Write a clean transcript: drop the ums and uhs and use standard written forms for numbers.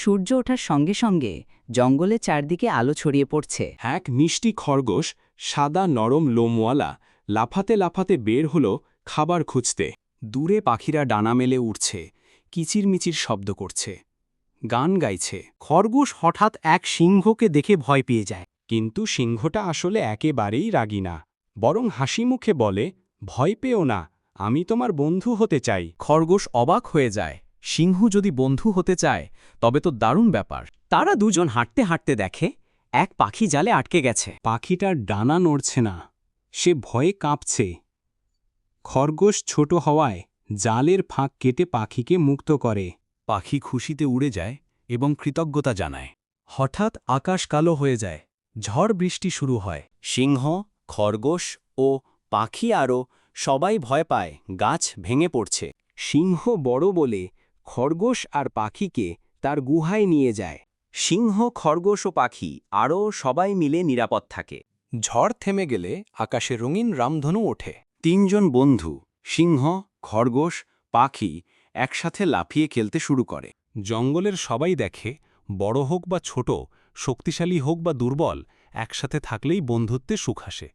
সূর্য ওঠার সঙ্গে সঙ্গে জঙ্গলে চারদিকে আলো ছড়িয়ে পড়ছে। এক মিষ্টি খরগোশ, সাদা নরম লোমওয়ালা, লাফাতে লাফাতে বের হল খাবার খুঁজতে। দূরে পাখিরা ডানা মেলে উঠছে, কিচিরমিচির শব্দ করছে, গান গাইছে। খরগোশ হঠাৎ এক সিংহকে দেখে ভয় পেয়ে যায়। কিন্তু সিংহটা আসলে একেবারেই রাগী না, বরং হাসি মুখে বলে, ভয় পেও না, আমি তোমার বন্ধু হতে চাই। খরগোশ অবাক হয়ে যায়। সিংহ যদি বন্ধু হতে চায় তবে তো দারুণ ব্যাপার। তারা দুজন হাঁটতে হাঁটতে দেখে এক পাখি জালে আটকে গেছে। পাখিটার ডানা নড়ছে না, সে ভয়ে কাঁপছে। খরগোশ ছোট হওয়ায় জালের ফাঁক কেটে পাখিকে মুক্ত করে। পাখি খুশিতে উড়ে যায় এবং কৃতজ্ঞতা জানায়। হঠাৎ আকাশ কালো হয়ে যায়, ঝড় বৃষ্টি শুরু হয়। সিংহ, খরগোশ ও পাখি আরও সবাই ভয় পায়, গাছ ভেঙে পড়ছে। সিংহ বড় বলে খরগোশ আর পাখিকে তার গুহায় নিয়ে যায়। সিংহ, খরগোশ ও পাখি আরও সবাই মিলে নিরাপদ থাকে। ঝড় থেমে গেলে আকাশে রঙিন রামধনু ওঠে। তিনজন বন্ধু, সিংহ, খরগোশ, পাখি, একসাথে লাফিয়ে খেলতে শুরু করে। জঙ্গলের সবাই দেখে, বড় হোক বা ছোট, শক্তিশালী হোক বা দুর্বল, একসাথে থাকলেই বন্ধুত্বে সুখ আসে।